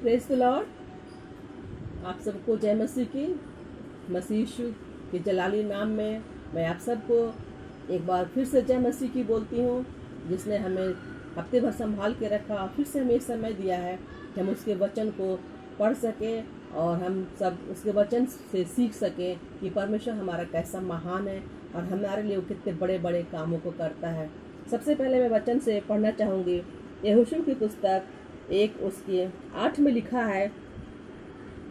Praise the Lord. आप सबको जय मसीह की। मसीह यीशु के जलाली नाम में मैं आप सबको एक बार फिर से जय मसीह की बोलती हूँ, जिसने हमें हफ्ते भर संभाल के रखा और फिर से हमें समय दिया है कि हम उसके वचन को पढ़ सकें और हम सब उसके वचन से सीख सकें कि परमेश्वर हमारा कैसा महान है और हमारे लिए वो कितने बड़े बड़े कामों को करता है। सबसे पहले मैं वचन से पढ़ना चाहूँगी। यहोशू की पुस्तक 1 उसके 8 में लिखा है,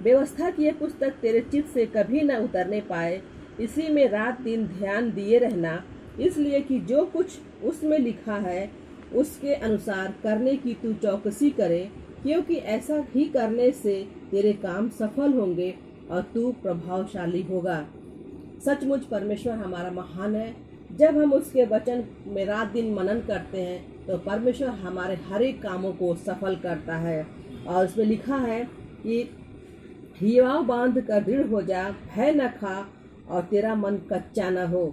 व्यवस्था की यह पुस्तक तेरे चित्त से कभी न उतरने पाए, इसी में रात दिन ध्यान दिए रहना, इसलिए कि जो कुछ उसमें लिखा है उसके अनुसार करने की तू चौकसी करे, क्योंकि ऐसा ही करने से तेरे काम सफल होंगे और तू प्रभावशाली होगा। सचमुच परमेश्वर हमारा महान है। जब हम उसके वचन में रात दिन मनन करते हैं तो परमेश्वर हमारे हर एक कामों को सफल करता है। और उसमें लिखा है कि हियाव बांध कर दृढ़ हो जा, भय न खा और तेरा मन कच्चा न हो,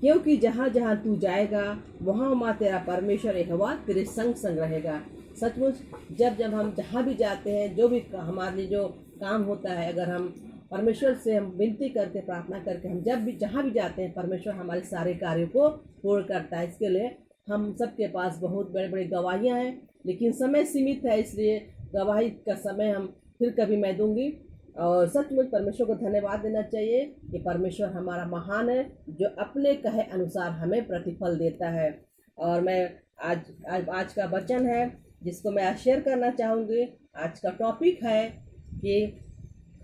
क्योंकि जहाँ जहाँ तू जाएगा वहाँ वहाँ तेरा परमेश्वर यहोवा तेरे संग संग रहेगा। सचमुच जब जब हम जहाँ भी जाते हैं, जो भी हमारे लिए जो काम होता है, अगर हम परमेश्वर से हम विनती करके प्रार्थना करके हम जब भी जहाँ भी जाते हैं, परमेश्वर हमारे सारे कार्यों को पूर्ण करता है। इसके लिए हम सबके पास बहुत बड़े बड़े गवाहियाँ हैं, लेकिन समय सीमित है, इसलिए गवाही का समय हम फिर कभी मैं दूंगी। और सचमुच परमेश्वर को धन्यवाद देना चाहिए कि परमेश्वर हमारा महान है, जो अपने कहे अनुसार हमें प्रतिफल देता है। और मैं आज का वचन है जिसको मैं आज शेयर करना चाहूँगी। आज का टॉपिक है कि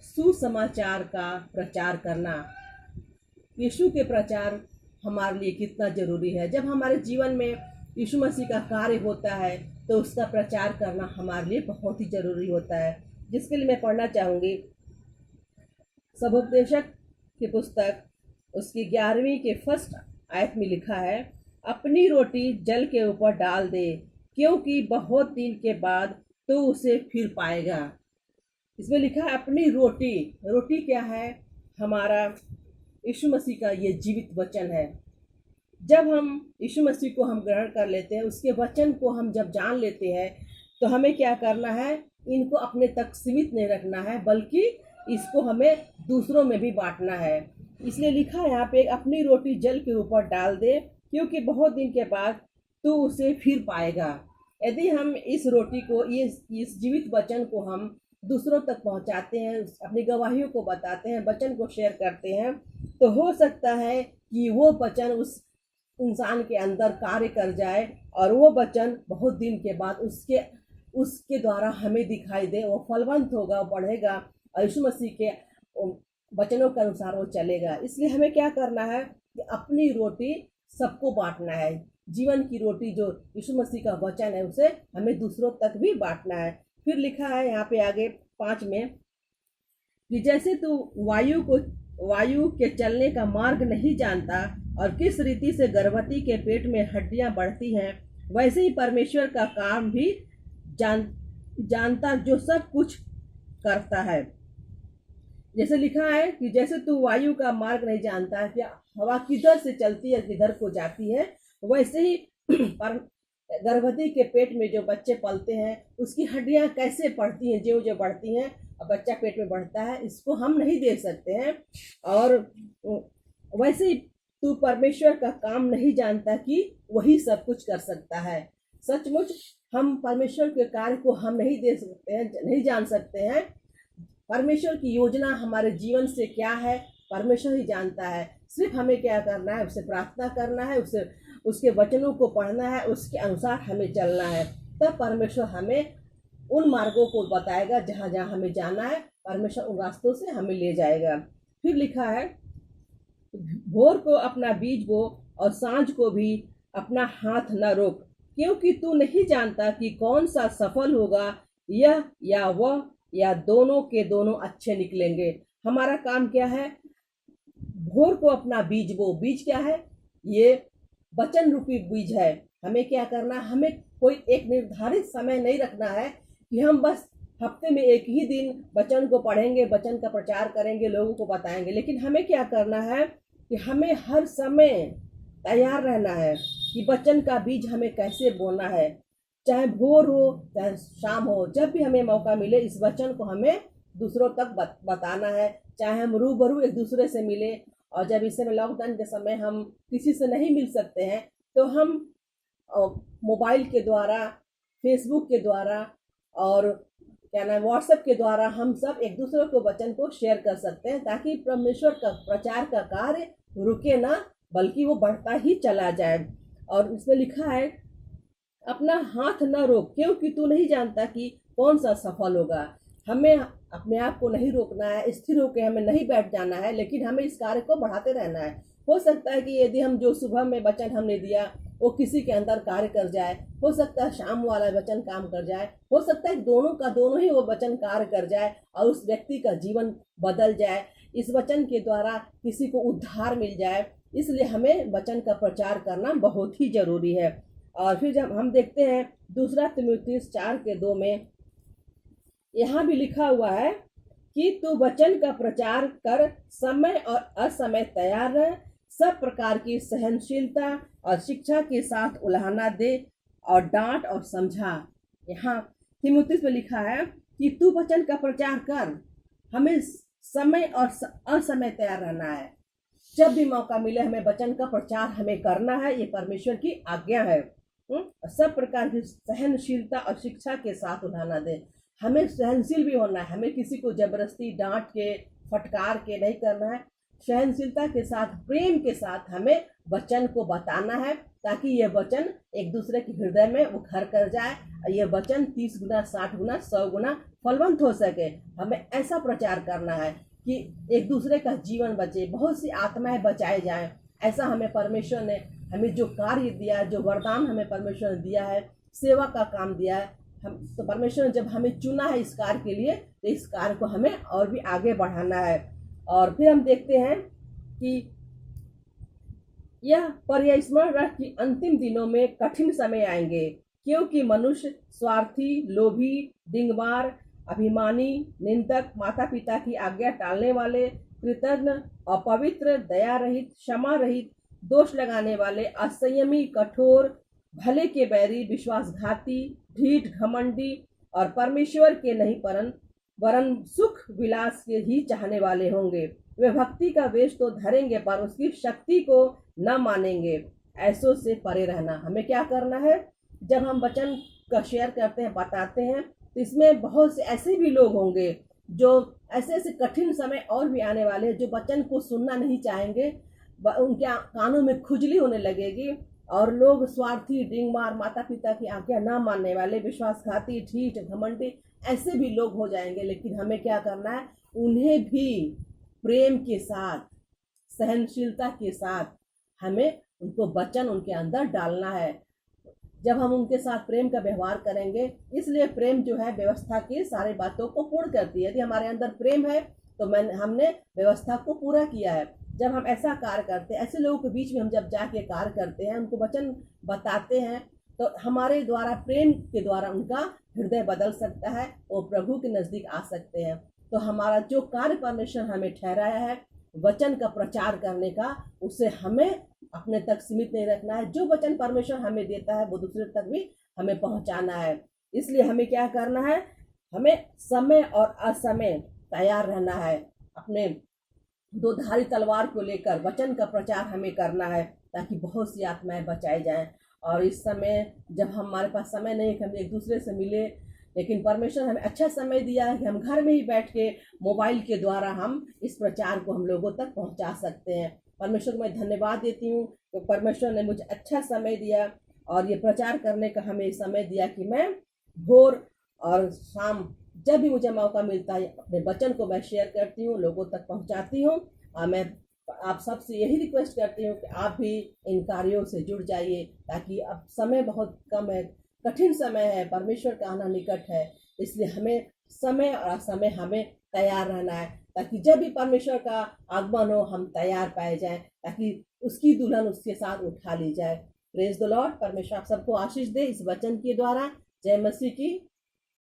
सुसमाचार का प्रचार करना। यीशु के प्रचार हमारे लिए कितना जरूरी है। जब हमारे जीवन में यीशु मसीह का कार्य होता है तो उसका प्रचार करना हमारे लिए बहुत ही जरूरी होता है, जिसके लिए मैं पढ़ना चाहूँगी सबोपदेशक की पुस्तक उसकी 11वीं के फर्स्ट आयत में लिखा है, अपनी रोटी जल के ऊपर डाल दे, क्योंकि बहुत दिन के बाद तो उसे फिर पाएगा। इसमें लिखा है अपनी रोटी। रोटी क्या है? हमारा यीशु मसीह का ये जीवित वचन है। जब हम यीशु मसीह को हम ग्रहण कर लेते हैं, उसके वचन को हम जब जान लेते हैं, तो हमें क्या करना है? इनको अपने तक सीमित नहीं रखना है, बल्कि इसको हमें दूसरों में भी बांटना है। इसलिए लिखा है यहाँ पे, अपनी रोटी जल के ऊपर डाल दे, क्योंकि बहुत दिन के बाद तू उसे फिर पाएगा। यदि हम इस रोटी को, इस जीवित वचन को हम दूसरों तक पहुंचाते हैं, अपनी गवाहियों को बताते हैं, वचन को शेयर करते हैं, तो हो सकता है कि वो वचन उस इंसान के अंदर कार्य कर जाए और वो वचन बहुत दिन के बाद उसके द्वारा हमें दिखाई दे, वो फलवंत होगा, बढ़ेगा और यीशु मसीह के वचनों के अनुसार वो चलेगा। इसलिए हमें क्या करना है कि अपनी रोटी सबको बांटना है। जीवन की रोटी जो यीशु मसीह का वचन है, उसे हमें दूसरों तक भी बांटना है। फिर लिखा है यहाँ पे आगे 5 में कि जैसे तू वायु के चलने का मार्ग नहीं जानता और किस रीति से गर्भवती के पेट में हड्डियां बढ़ती हैं, वैसे ही परमेश्वर का काम भी जानता, जो सब कुछ करता है। जैसे लिखा है कि जैसे तू वायु का मार्ग नहीं जानता कि हवा किधर से चलती है, किधर को जाती है, वैसे ही गर्भवती के पेट में जो बच्चे पलते हैं, उसकी हड्डियां कैसे बढ़ती हैं, जो बढ़ती हैं, बच्चा पेट में बढ़ता है, इसको हम नहीं देख सकते हैं। और वैसे ही तू परमेश्वर का काम नहीं जानता कि वही सब कुछ कर सकता है। सचमुच हम परमेश्वर के कार्य को हम नहीं देख सकते हैं, नहीं जान सकते हैं। परमेश्वर की योजना हमारे जीवन से क्या है, परमेश्वर ही जानता है। सिर्फ हमें क्या करना है? उसे प्रार्थना करना है, उसके वचनों को पढ़ना है, उसके अनुसार हमें चलना है। तब परमेश्वर हमें उन मार्गों को बताएगा जहाँ जहाँ हमें जाना है, परमेश्वर उन रास्तों से हमें ले जाएगा। फिर लिखा है, भोर को अपना बीज बो और सांझ को भी अपना हाथ न रोक, क्योंकि तू नहीं जानता कि कौन सा सफल होगा, यह या वह या दोनों के दोनों अच्छे निकलेंगे। हमारा काम क्या है? भोर को अपना बीज बो। बीज क्या है? ये वचन रूपी बीज है। हमें क्या करना? हमें कोई एक निर्धारित समय नहीं रखना है कि हम बस हफ्ते में एक ही दिन वचन को पढ़ेंगे, वचन का प्रचार करेंगे, लोगों को बताएंगे। लेकिन हमें क्या करना है कि हमें हर समय तैयार रहना है कि वचन का बीज हमें कैसे बोना है। चाहे भोर हो चाहे शाम हो, जब भी हमें मौका मिले इस वचन को हमें दूसरों तक बताना है। चाहे हम रूबरू एक दूसरे से मिले, और जब इस समय लॉकडाउन के समय हम किसी से नहीं मिल सकते हैं तो हम मोबाइल के द्वारा, फेसबुक के द्वारा और क्या नाम व्हाट्सएप के द्वारा हम सब एक दूसरे को वचन को शेयर कर सकते हैं, ताकि परमेश्वर का प्रचार का कार्य रुके ना, बल्कि वो बढ़ता ही चला जाए। और इसमें लिखा है, अपना हाथ न रोक, क्योंकि तू नहीं जानता कि कौन सा सफल होगा। हमें अपने आप को नहीं रोकना है, स्थिर होकर हमें नहीं बैठ जाना है, लेकिन हमें इस कार्य को बढ़ाते रहना है। हो सकता है कि यदि हम जो सुबह में वचन हमने दिया वो किसी के अंदर कार्य कर जाए, हो सकता है शाम वाला वचन काम कर जाए, हो सकता है दोनों का दोनों ही वो वचन कार्य कर जाए और उस व्यक्ति का जीवन बदल जाए, इस वचन के द्वारा किसी को उद्धार मिल जाए। इसलिए हमें वचन का प्रचार करना बहुत ही जरूरी है। और फिर जब हम देखते हैं दूसरा तीमुथियुस 4:2 में यहाँ भी लिखा हुआ है कि तू वचन का प्रचार कर, समय और असमय तैयार रह, सब प्रकार की सहनशीलता और शिक्षा के साथ उलाहना दे और डांट और समझा। यहाँ तीमुथियुस में लिखा है कि तू वचन का प्रचार कर, हमें समय और असमय तैयार रहना है। जब भी मौका मिले हमें वचन का प्रचार हमें करना है, ये परमेश्वर की आज्ञा है। सब प्रकार की सहनशीलता और शिक्षा के साथ उलाहना दे। हमें सहनशील भी होना है, हमें किसी को जबरदस्ती डांट के फटकार के नहीं करना है। सहनशीलता के साथ, प्रेम के साथ हमें वचन को बताना है, ताकि ये वचन एक दूसरे के हृदय में वो घर कर जाए, ये वचन 30 गुना 60 गुना 100 गुना फलवंत हो सके। हमें ऐसा प्रचार करना है कि एक दूसरे का जीवन बचे, बहुत सी आत्माएं बचाए जाएं। ऐसा हमें परमेश्वर ने हमें जो कार्य दिया, जो वरदान हमें परमेश्वर ने दिया है, सेवा का काम दिया है, हम तो परमेश्वर ने जब हमें चुना है इस कार्य के लिए, तो इस कार्य को हमें और भी आगे बढ़ाना है। और फिर हम देखते हैं कि यह स्मरण रख कि अंतिम दिनों में कठिन समय आएंगे, क्योंकि मनुष्य स्वार्थी, लोभी, डिंगमार, अभिमानी, निंदक, माता पिता की आज्ञा टालने वाले, कृतज्ञ, अपवित्र, दया रहित, क्षमा रहित, दोष लगाने वाले, असंयमी, कठोर, भले के बैरी, विश्वासघाती, ढीठ, घमंडी और परमेश्वर के नहीं वरन सुख विलास के ही चाहने वाले होंगे। वे भक्ति का वेश तो धरेंगे पर उसकी शक्ति को न मानेंगे। ऐसों से परे रहना। हमें क्या करना है? जब हम वचन का शेयर करते हैं, बताते हैं, तो इसमें बहुत से ऐसे भी लोग होंगे जो ऐसे कठिन समय और भी आने वाले हैं, जो वचन को सुनना नहीं चाहेंगे, उनके कानों में खुजली होने लगेगी और लोग स्वार्थी, डिंगमार, माता पिता की आज्ञा ना मानने वाले, विश्वासघाती, ढीठ, घमंडी, ऐसे भी लोग हो जाएंगे। लेकिन हमें क्या करना है? उन्हें भी प्रेम के साथ, सहनशीलता के साथ हमें उनको वचन उनके अंदर डालना है। जब हम उनके साथ प्रेम का व्यवहार करेंगे, इसलिए प्रेम जो है व्यवस्था की सारी बातों को पूर्ण करती है। यदि हमारे अंदर प्रेम है तो हमने व्यवस्था को पूरा किया है। जब हम ऐसा कार्य करते हैं, ऐसे लोगों के बीच में हम जब जाके कार्य करते हैं, उनको वचन बताते हैं, तो हमारे द्वारा, प्रेम के द्वारा उनका हृदय बदल सकता है, वो प्रभु के नजदीक आ सकते हैं। तो हमारा जो कार्य परमेश्वर हमें ठहराया है वचन का प्रचार करने का, उसे हमें अपने तक सीमित नहीं रखना है। जो वचन परमेश्वर हमें देता है वो दूसरे तक भी हमें पहुंचाना है। इसलिए हमें क्या करना है? हमें समय और असमय तैयार रहना है। अपने दो धारी तलवार को लेकर वचन का प्रचार हमें करना है, ताकि बहुत सी आत्माएं बचाई जाएं। और इस समय जब हमारे पास समय नहीं है कि हम एक दूसरे से मिले, लेकिन परमेश्वर हमें अच्छा समय दिया है कि हम घर में ही बैठ के मोबाइल के द्वारा हम इस प्रचार को हम लोगों तक पहुंचा सकते हैं। परमेश्वर को मैं धन्यवाद देती हूँ तो परमेश्वर ने मुझे अच्छा समय दिया और ये प्रचार करने का हमें समय दिया कि मैं भोर और शाम जब भी मुझे मौका मिलता है अपने वचन को मैं शेयर करती हूँ, लोगों तक पहुँचाती हूँ। और मैं आप सबसे यही रिक्वेस्ट करती हूँ कि आप भी इन कार्यों से जुड़ जाइए, ताकि अब समय बहुत कम है, कठिन समय है, परमेश्वर का आना निकट है। इसलिए हमें समय और असमय हमें तैयार रहना है, ताकि जब भी परमेश्वर का आगमन हो हम तैयार पाए जाएं, ताकि उसकी दुल्हन उसके साथ उठा ली जाए। Praise the Lord. परमेश्वर आप सबको आशीष दे इस वचन के द्वारा। जय मसीह की।